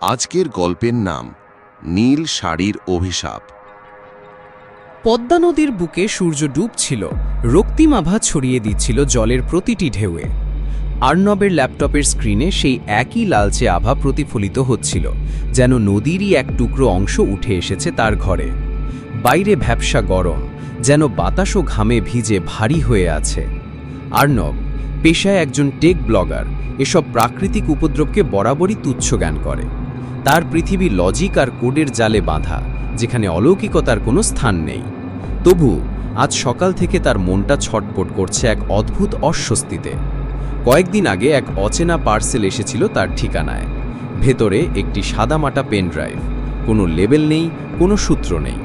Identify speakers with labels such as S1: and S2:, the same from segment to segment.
S1: আজকের গল্পের নাম নীল শাড়ির অভিশাপ।
S2: পদ্মা নদীর বুকে সূর্য ডুবছিল, রক্তিম আভা ছড়িয়ে দিচ্ছিল জলের প্রতিটি ঢেউয়ে। আর্ণবের ল্যাপটপের স্ক্রিনে সেই একই লালচে আভা প্রতিফলিত হচ্ছিল, যেন নদীরই এক টুকরো অংশ উঠে এসেছে তার ঘরে। বাইরে ভ্যাপসা গরম, যেন বাতাসও ঘামে ভিজে ভারী হয়ে আছে। আর্ণব পেশায় একজন টেক ব্লগার, এসব প্রাকৃতিক উপদ্রবকে বরাবরই তুচ্ছ জ্ঞান করে। তার পৃথিবী লজিক আর কোডের জালে বাঁধা, যেখানে অলৌকিকতার কোনো স্থান নেই। তবু আজ সকাল থেকে তার মনটা ছটপট করছে এক অদ্ভুত অস্বস্তিতে। কয়েকদিন আগে এক অচেনা পার্সেল এসেছিল তার ঠিকানায়। ভেতরে একটি সাদামাটা পেন ড্রাইভ, কোনো লেবেল নেই, কোনো সূত্র নেই।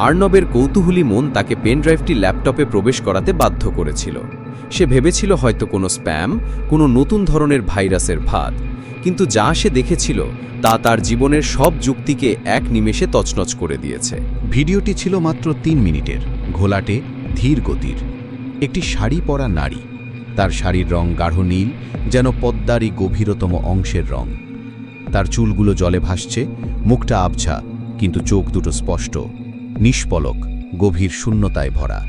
S2: আর্ণবের কৌতূহলী মন তাকে পেন ড্রাইভটি ল্যাপটপে প্রবেশ করাতে বাধ্য করেছিল। সে ভেবেছিল হয়তো কোনো স্প্যাম, কোনো নতুন ধরনের ভাইরাসের ফাঁদ। কিন্তু যা সে দেখেছিল তা তার জীবনের সব যুক্তিকে এক নিমেষে তছনছ করে দিয়েছে।
S3: ভিডিওটি ছিল মাত্র 3 মিনিটের, ঘোলাটে, ধীর গতির। একটি শাড়ি পরা নারী, তার শাড়ির রং গাঢ় নীল, যেন পদ্মারই গভীরতম অংশের রং। তার চুলগুলো জলে ভাসছে, মুখটা আবছা, কিন্তু চোখ দুটো স্পষ্ট, নিষ্পলক, গভীর শূন্যতায় ভরা।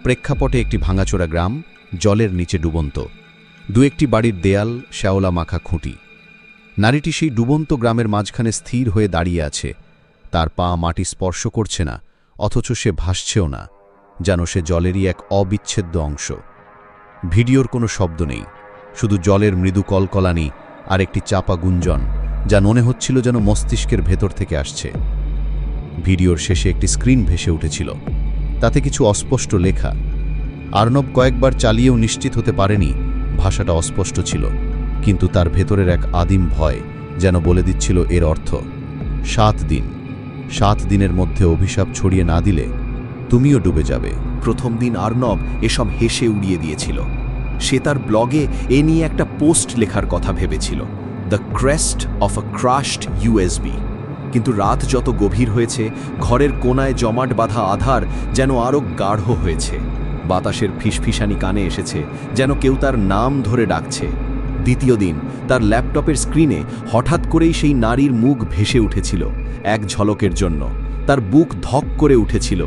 S3: প্রেক্ষাপটে একটি ভাঙাচোরা গ্রাম, জলের নিচে ডুবন্ত। দু একটি বাড়ির দেয়াল, শ্যাওলা মাখা খুঁটি। নারীটি সেই ডুবন্ত গ্রামের মাঝখানে স্থির হয়ে দাঁড়িয়ে আছে। তার পা মাটি স্পর্শ করছে না, অথচ সে ভাসছেও না, যেন সে জলেরই এক অবিচ্ছেদ্য অংশ। ভিডিওর কোনো শব্দ নেই, শুধু জলের মৃদু কলকলানি আর একটি চাপা গুঞ্জন, যা মনে হচ্ছিল যেন মস্তিষ্কের ভেতর থেকে আসছে। ভিডিওর শেষে একটি স্ক্রিন ভেসে উঠেছিল, তাতে কিছু অস্পষ্ট লেখা। আর্ণব কয়েকবার চালিয়েও নিশ্চিত হতে পারেনি ভাষাটা অস্পষ্ট ছিল, কিন্তু তার ভেতরের এক আদিম ভয় যেন বলে দিচ্ছিল এর অর্থ 7 দিন। 7 দিনের মধ্যে অভিশাপ ছড়িয়ে না দিলে তুমিও ডুবে যাবে।
S4: প্রথম দিন আর্ণব এসব হেসে উড়িয়ে দিয়েছিল। সে তার ব্লগে এ নিয়ে একটা পোস্ট লেখার কথা ভেবেছিল, the crest of a crushed USB. কিন্তু রাত যত গভীর হয়েছে, ঘরের কোনায় জমাট বাঁধা আধার যেন আরও গাঢ় হয়েছে। বাতাসের ফিসফিসানি কানে এসেছে, যেন কেউ তার নাম ধরে ডাকছে। দ্বিতীয় দিন তার ল্যাপটপের স্ক্রিনে হঠাৎ করেই সেই নারীর মুখ ভেসে উঠেছিল। এক ঝলকের জন্য তার বুক ধক করে উঠেছিল।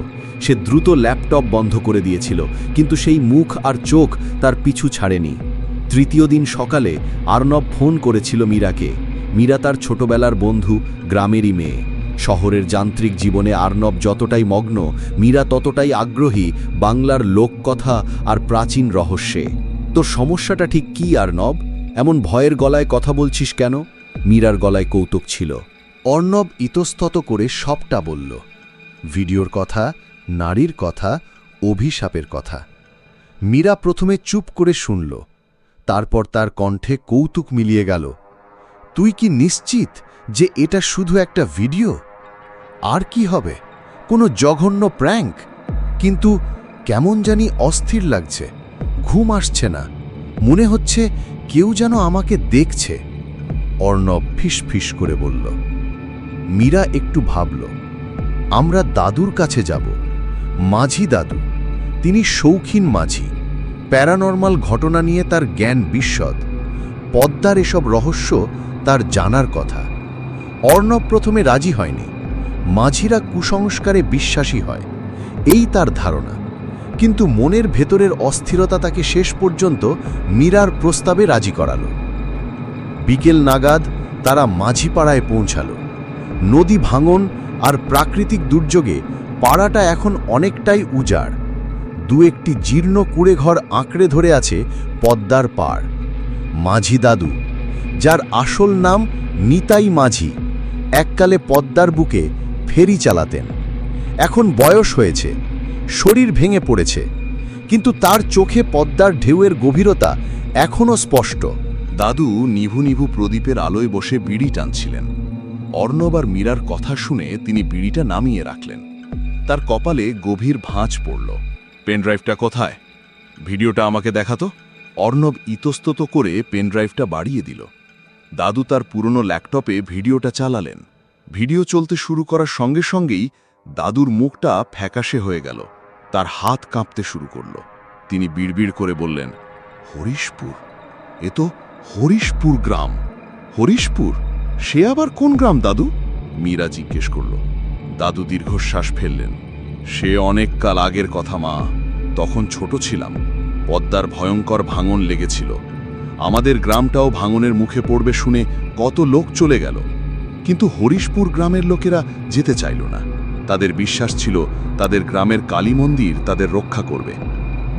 S4: সে দ্রুত ল্যাপটপ বন্ধ করে দিয়েছিল, কিন্তু সেই মুখ আর চোখ তার পিছু ছাড়েনি। তৃতীয় দিন সকালে আর্ণব ফোন করেছিল মীরাকে। মীরা তার ছোটবেলার বন্ধু, গ্রামেরই মেয়ে। শহরের যান্ত্রিক জীবনে আর্ণব যতটাই মগ্ন, মীরা ততটাই আগ্রহী বাংলার লোককথা আর প্রাচীন রহস্যে। তোর সমস্যাটা ঠিক কী আর্ণব? এমন ভয়ের গলায় কথা বলছিস কেন? মীরার গলায় কৌতুক ছিল।
S3: অর্ণব ইতস্তত করে সবটা বলল। ভিডিওর কথা, নারীর কথা, অভিশাপের কথা। মীরা প্রথমে চুপ করে শুনল, তারপর তার কণ্ঠে কৌতুক মিলিয়ে গেল। তুই কি নিশ্চিত যে এটা শুধু একটা ভিডিও? আর কি হবে? কোনো জঘন্য প্র্যাঙ্ক? কিন্তু কেমন জানি অস্থির লাগছে, ঘুম আসছে না, মনে হচ্ছে কেউ যেন আমাকে দেখছে। অর্ণব ফিসফিস করে বলল। মীরা একটু ভাবল। আমরা দাদুর কাছে যাব, মাঝি দাদু। তিনি শৌখিন মাঝি, প্যারানর্মাল ঘটনা নিয়ে তার জ্ঞান বিশদ। পদ্মার এসব রহস্য তার জানার কথা। অর্ণব প্রথমে রাজি হয়নি। মাঝিরা কুসংস্কারে বিশ্বাসী হয়, এই তার ধারণা। কিন্তু মনের ভেতরের অস্থিরতা তাকে শেষ পর্যন্ত মীরার প্রস্তাবে রাজি করালো। বিকেল নাগাদ তারা মাঝিপাড়ায় পৌঁছাল। নদী ভাঙন আর প্রাকৃতিক দুর্যোগে পাড়াটা এখন অনেকটাই উজাড়। দু একটি জীর্ণ কুঁড়েঘর আঁকড়ে ধরে আছে পদ্মার পাড়। মাঝি দাদু, যার আসল নাম নিতাই মাঝি, এককালে পদ্মার বুকে ফেরি চালাতেন। এখন বয়স হয়েছে, শরীর ভেঙে পড়েছে, কিন্তু তার চোখে পদ্মার ঢেউয়ের গভীরতা এখনও স্পষ্ট।
S1: দাদু নিভু নিভু প্রদীপের আলোয় বসে বিড়ি টানছিলেন। অর্ণব আর মীরার কথা শুনে তিনি বিড়িটা নামিয়ে রাখলেন। তার কপালে গভীর ভাঁজ পড়ল। পেনড্রাইভটা কোথায়? ভিডিওটা আমাকে দেখাতো। অর্ণব ইতস্তত করে পেনড্রাইভটা বাড়িয়ে দিল। দাদু তার পুরনো ল্যাপটপে ভিডিওটা চালালেন। ভিডিও চলতে শুরু করার সঙ্গে সঙ্গেই দাদুর মুখটা ফ্যাকাশে হয়ে গেল। তার হাত কাঁপতে শুরু করল। তিনি বিড়বিড় করে বললেন, হরিশপুর, এ তো হরিশপুর গ্রাম। হরিশপুর, সে আবার কোন গ্রাম দাদু? মীরা জিজ্ঞেস করল। দাদু দীর্ঘশ্বাস ফেললেন। সে অনেক কাল আগের কথা মা, তখন ছোট ছিলাম। পদ্মার ভয়ঙ্কর ভাঙন লেগেছিল। আমাদের গ্রামটাও ভাঙনের মুখে পড়বে শুনে কত লোক চলে গেল, কিন্তু হরিশপুর গ্রামের লোকেরা যেতে চাইল না। তাদের বিশ্বাস ছিল তাদের গ্রামের কালী মন্দির তাদের রক্ষা করবে।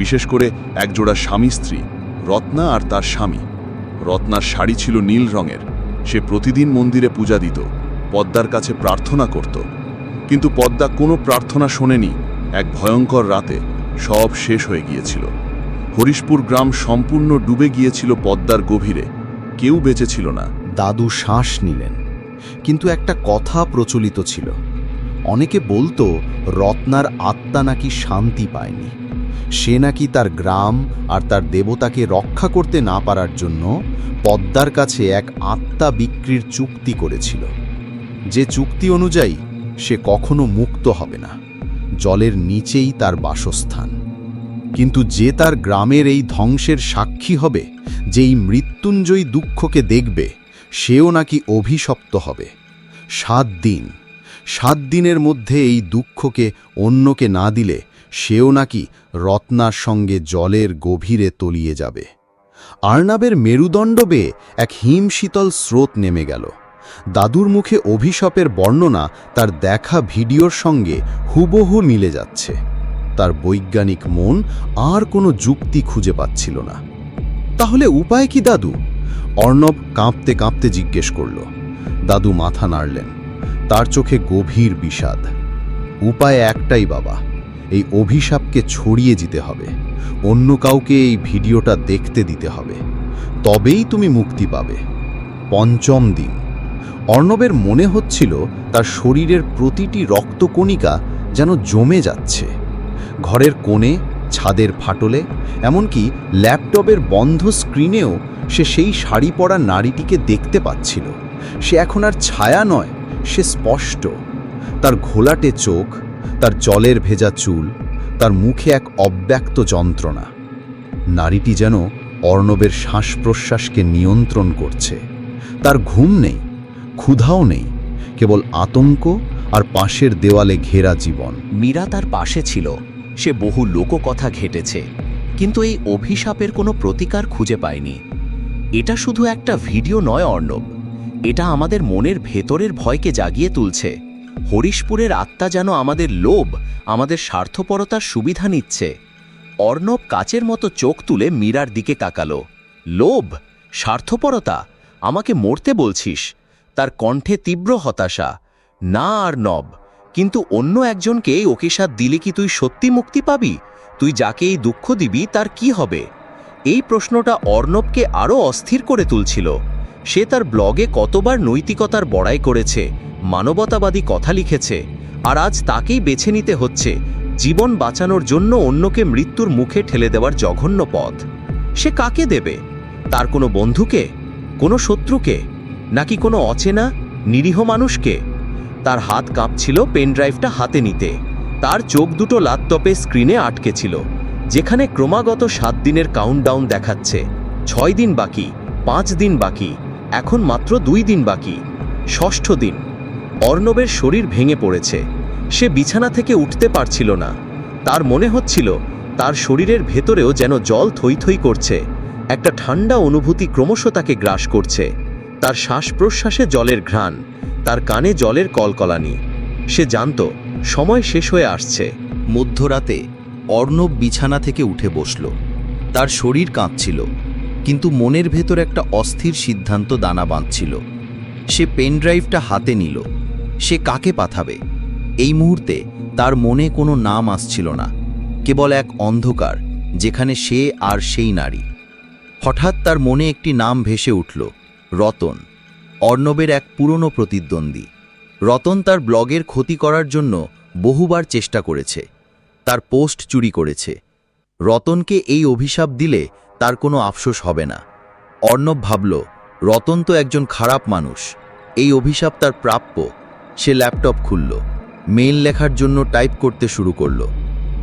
S1: বিশেষ করে একজোড়া স্বামী স্ত্রী, রত্না আর তার স্বামী। রত্নার শাড়ি ছিল নীল রঙের। সে প্রতিদিন মন্দিরে পূজা দিত, পদ্মার কাছে প্রার্থনা করত। কিন্তু পদ্মা কোনো প্রার্থনা শোনেনি। এক ভয়ঙ্কর রাতে সব শেষ হয়ে গিয়েছিল। হরিশপুর গ্রাম সম্পূর্ণ ডুবে গিয়েছিল পদ্মার গভীরে। কেউ বেঁচে ছিল না।
S3: দাদু শ্বাস নিলেন, কিন্তু একটা কথা প্রচলিত ছিল। অনেকে বলতো রত্নার আত্মা নাকি শান্তি পায়নি। সে নাকি তার গ্রাম আর তার দেবতাকে রক্ষা করতে না পারার জন্য পদ্মার কাছে এক আত্মা বিক্রির চুক্তি করেছিল, যে চুক্তি অনুযায়ী সে কখনো মুক্ত হবে না। জলের নিচেই তার বাসস্থান। কিন্তু যে তার গ্রামের এই ধ্বংসের সাক্ষী হবে, যেই মৃত্যুঞ্জয়ী দুঃখকে দেখবে, সেও নাকি অভিশপ্ত হবে। 7 দিনের মধ্যে এই দুঃখকে অন্যকে না দিলে সেও নাকি রত্নার সঙ্গে জলের গভীরে তলিয়ে যাবে। আর্নাবের মেরুদণ্ড বেয়ে এক হিমশীতল স্রোত নেমে গেল। দাদুর মুখে অভিশাপের বর্ণনা তার দেখা ভিডিওর সঙ্গে হুবহু মিলে যাচ্ছে। তার বৈজ্ঞানিক মন আর কোনো যুক্তি খুঁজে পাচ্ছিল না। তাহলে উপায় কি দাদু? অর্ণব কাঁপতে কাঁপতে জিজ্ঞেস করল। দাদু মাথা নাড়লেন। তার চোখে গভীর বিষাদ। উপায় একটাই বাবা, এই অভিশাপকে ছড়িয়ে দিতে হবে। অন্য কাউকে এই ভিডিওটা দেখতে দিতে হবে, তবেই তুমি মুক্তি পাবে। 5ম দিন। অর্ণবের মনে হচ্ছিল তার শরীরের প্রতিটি রক্তকণিকা যেন জমে যাচ্ছে। ঘরের কোণে, ছাদের ফাটলে, এমনকি ল্যাপটপের বন্ধ স্ক্রিনেও সে সেই শাড়ি পরা নারীটিকে দেখতে পাচ্ছিল। সে এখন আর ছায়া নয়, সে স্পষ্ট। তার ঘোলাটে চোখ, তার জলের ভেজা চুল, তার মুখে এক অব্যক্ত যন্ত্রণা। নারীটি যেন অর্ণবের শ্বাস প্রশ্বাসকে নিয়ন্ত্রণ করছে। তার ঘুম নেই, ক্ষুধাও নেই, কেবল আতঙ্ক আর পাশের দেওয়ালে ঘেরা জীবন।
S5: মীরা তার পাশে ছিল। সে বহু লোককথা ঘেটেছে, কিন্তু এই অভিশাপের কোনো প্রতিকার খুঁজে পায়নি। এটা শুধু একটা ভিডিও নয় অর্ণব, এটা আমাদের মনের ভেতরের ভয়কে জাগিয়ে তুলছে। হরিশপুরের আত্মা যেন আমাদের লোভ, আমাদের স্বার্থপরতার সুবিধা নিচ্ছে। অর্ণব কাচের মতো চোখ তুলে মীরার দিকে তাকালো। লোভ? স্বার্থপরতা? আমাকে মরতে বলছিস? তার কণ্ঠে তীব্র হতাশা। না অর্ণব, কিন্তু অন্য একজনকে এই অভিশাপ দিলে কি তুই সত্যি মুক্তি পাবি? তুই যাকে এই দুঃখ দিবি তার কি হবে? এই প্রশ্নটা অর্ণবকে আরও অস্থির করে তুলছিল। সে তার ব্লগে কতবার নৈতিকতার বড়াই করেছে, মানবতাবাদী কথা লিখেছে, আর আজ তাকেই বেছে নিতে হচ্ছে জীবন বাঁচানোর জন্য অন্যকে মৃত্যুর মুখে ঠেলে দেওয়ার জঘন্য পথ। সে কাকে দেবে? তার কোনো বন্ধুকে, কোনো শত্রুকে, নাকি কোনো অচেনা নিরীহ মানুষকে? তার হাত কাঁপছিল পেনড্রাইভটা হাতে নিতে। তার চোখ দুটো ল্যাপটপে স্ক্রিনে আটকে ছিল, যেখানে ক্রমাগত 7 দিনের কাউন্টডাউন দেখাচ্ছে। 6 দিন বাকি, 5 দিন বাকি, এখন মাত্র 2 দিন বাকি। 6ষ্ঠ দিন। অর্ণবের শরীর ভেঙে পড়েছে। সে বিছানা থেকে উঠতে পারছিল না। তার মনে হচ্ছিল তার শরীরের ভেতরেও যেন জল থই থই করছে। একটা ঠান্ডা অনুভূতি ক্রমশ তাকে গ্রাস করছে। তার শ্বাস প্রশ্বাসে জলের ঘ্রাণ, তার কানে জলের কলকলানি। সে জানত সময় শেষ হয়ে আসছে।
S4: মধ্যরাতে অর্ণব বিছানা থেকে উঠে বসল। তার শরীর কাঁপছিল, কিন্তু মনের ভেতর একটা অস্থির সিদ্ধান্ত দানা বাঁধছিল। সে পেনড্রাইভটা হাতে নিল। সে কাকে পাঠাবে? এই মুহূর্তে তার মনে কোনো নাম আসছিল না, কেবল এক অন্ধকার, যেখানে সে আর সেই নারী। হঠাৎ তার মনে একটি নাম ভেসে উঠল, রতন। অর্ণবের এক পুরনো প্রতিদ্বন্দ্বী। রতন তার ব্লগের ক্ষতি করার জন্য বহুবার চেষ্টা করেছে, তার পোস্ট চুরি করেছে। রতনকে এই অভিশাপ দিলে তার কোনো আফসোস হবে না। অর্ণব ভাবল, রতন তো একজন খারাপ মানুষ, এই অভিশাপ তার প্রাপ্য। সে ল্যাপটপ খুলল, মেইল লেখার জন্য টাইপ করতে শুরু করল।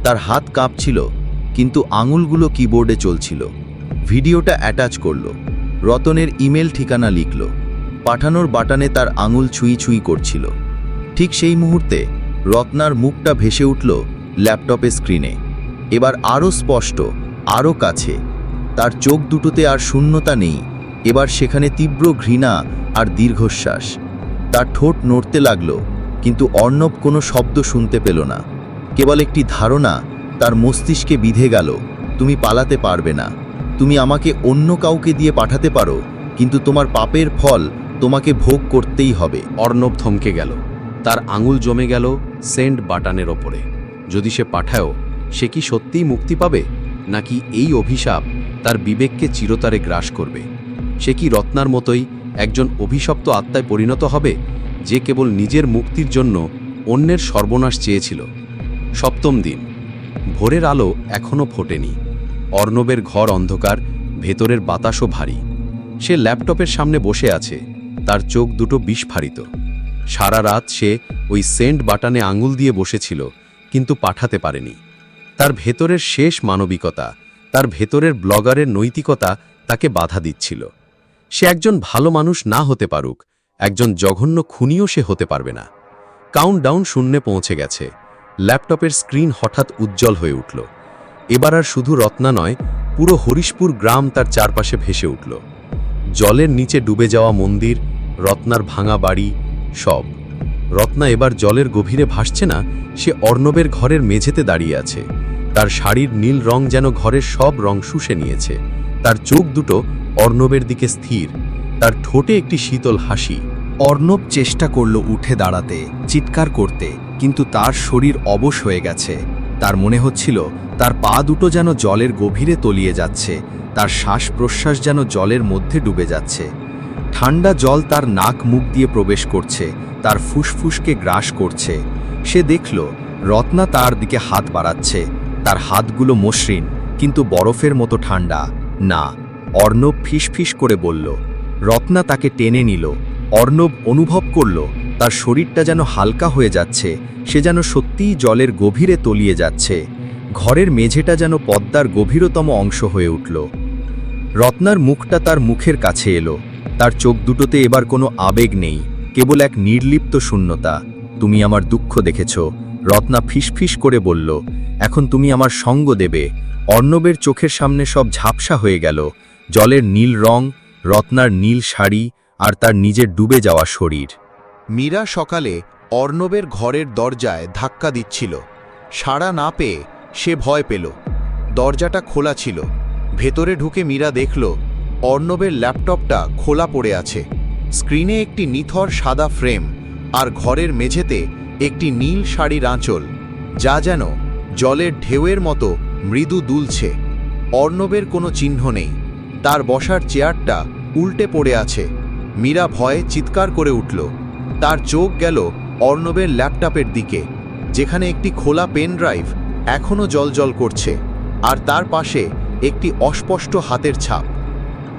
S4: তার হাত কাঁপছিল, কিন্তু আঙুলগুলো কিবোর্ডে চলছিল। ভিডিওটা অ্যাটাচ করল, রতনের ইমেল ঠিকানা লিখল।
S3: পাঠানোর বাটনে তার আঙুল ছুঁই ছুঁই করছিল। ঠিক সেই মুহূর্তে রত্নার মুখটা ভেসে উঠল ল্যাপটপের স্ক্রিনে। এবার আরও স্পষ্ট, আরও কাছে। তার চোখ দুটোতে আর শূন্যতা নেই, এবার সেখানে তীব্র ঘৃণা আর দীর্ঘশ্বাস। তার ঠোঁট নড়তে লাগল, কিন্তু অর্ণব কোনো শব্দ শুনতে পেল না। কেবল একটি ধারণা তার মস্তিষ্কে বিধে গেল, তুমি পালাতে পারবে না। তুমি আমাকে অন্য কাউকে দিয়ে পাঠাতে পারো, কিন্তু তোমার পাপের ফল তোমাকে ভোগ করতেই হবে।
S2: অর্ণব থমকে গেল। তার আঙুল জমে গেল সেন্ড বাটনের ওপরে। যদি সে পাঠায়ও, সে কি সত্যিই মুক্তি পাবে, নাকি এই অভিশাপ তার বিবেককে চিরতরে গ্রাস করবে? সে কি রত্নার মতোই একজন অভিশপ্ত আত্মায় পরিণত হবে, যে কেবল নিজের মুক্তির জন্য অন্যের সর্বনাশ চেয়েছিল? সপ্তম দিন। ভোরের আলো এখনও ফোটেনি। অর্ণবের ঘর অন্ধকার, ভেতরের বাতাসও ভারী। সে ল্যাপটপের সামনে বসে আছে, তার চোখ দুটো বিস্ফারিত। সারা রাত সে ওই সেন্ড বাটনে আঙুল দিয়ে বসেছিল, কিন্তু পাঠাতে পারেনি। তার ভেতরের শেষ মানবিকতা, তার ভেতরের ব্লগারের নৈতিকতা তাকে বাধা দিচ্ছিল। সে একজন ভালো মানুষ না হতে পারুক, একজন জঘন্য খুনিও সে হতে পারবে না। কাউন্টডাউন শূন্যে পৌঁছে গেছে। ল্যাপটপের স্ক্রিন হঠাৎ উজ্জ্বল হয়ে উঠল। এবার আর শুধু রত্না নয়, পুরো হরিশপুর গ্রাম তার চারপাশে ভেসে উঠল। জলের নিচে ডুবে যাওয়া মন্দির, রত্নার ভাঙা বাড়ি, সব। রত্না এবার জলের গভীরে ভাসছে না, সে অর্ণবের ঘরের মেঝেতে দাঁড়িয়ে আছে। তার শাড়ির নীল রং যেন ঘরের সব রং শুষে নিয়েছে। তার চোখ দুটো অর্ণবের দিকে স্থির, তার ঠোঁটে একটি শীতল হাসি।
S4: অর্ণব চেষ্টা করল উঠে দাঁড়াতে, চিৎকার করতে, কিন্তু তার শরীর অবশ হয়ে গেছে। তার মনে হচ্ছিল তার পা দুটো যেন জলের গভীরে তলিয়ে যাচ্ছে, তার শ্বাস প্রশ্বাস যেন জলের মধ্যে ডুবে যাচ্ছে। ঠান্ডা জল তার নাক মুখ দিয়ে প্রবেশ করছে, তার ফুসফুসকে গ্রাস করছে। সে দেখল রত্না তার দিকে হাত বাড়াচ্ছে। তার হাতগুলো মসৃণ, কিন্তু বরফের মতো ঠান্ডা। না, অর্ণব ফিসফিস করে বলল। রত্না তাকে টেনে নিল। অর্ণব অনুভব করল তার শরীরটা যেন হালকা হয়ে যাচ্ছে, সে যেন সত্যিই জলের গভীরে তলিয়ে যাচ্ছে। ঘরের মেঝেটা যেন পদ্মার গভীরতম অংশ হয়ে উঠল। রত্নার মুখটা তার মুখের কাছে এলো। তার চোখ দুটোতে এবার কোনো আবেগ নেই, কেবল এক নির্লিপ্ত শূন্যতা। তুমি আমার দুঃখ দেখেছ, রত্না ফিসফিস করে বলল। এখন তুমি আমার সঙ্গ দেবে। অর্ণবের চোখের সামনে সব ঝাপসা হয়ে গেল। জলের নীল রং, রত্নার নীল শাড়ি, আর তার নিজের ডুবে যাওয়া শরীর।
S3: মীরা সকালে অর্ণবের ঘরের দরজায় ধাক্কা দিচ্ছিল। সাড়া না পেয়ে সে ভয় পেল। দরজাটা খোলা ছিল। ভেতরে ঢুকে মীরা দেখল অর্ণবের ল্যাপটপটা খোলা পড়ে আছে। স্ক্রিনে একটি নিথর সাদা ফ্রেম, আর ঘরের মেঝেতে একটি নীল শাড়ির আঁচল, যা যেন জলের ঢেউয়ের মতো মৃদু দুলছে। অর্ণবের কোনো চিহ্ন নেই। তার বসার চেয়ারটা উল্টে পড়ে আছে। মীরা ভয়ে চিৎকার করে উঠল। তার চোখ গেল অর্ণবের ল্যাপটপের দিকে, যেখানে একটি খোলা পেন ড্রাইভ এখনও জ্বলজ্বল করছে, আর তার পাশে একটি অস্পষ্ট হাতের ছাপ।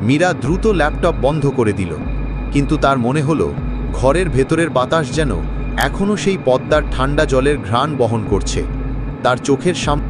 S3: মীরা দ্রুত ল্যাপটপ বন্ধ করে দিল, কিন্তু তার মনে হলো ঘরের ভেতরের বাতাস যেন এখনও সেই পদ্মার ঠান্ডা জলের ঘ্রাণ বহন করছে। তার চোখের সামনে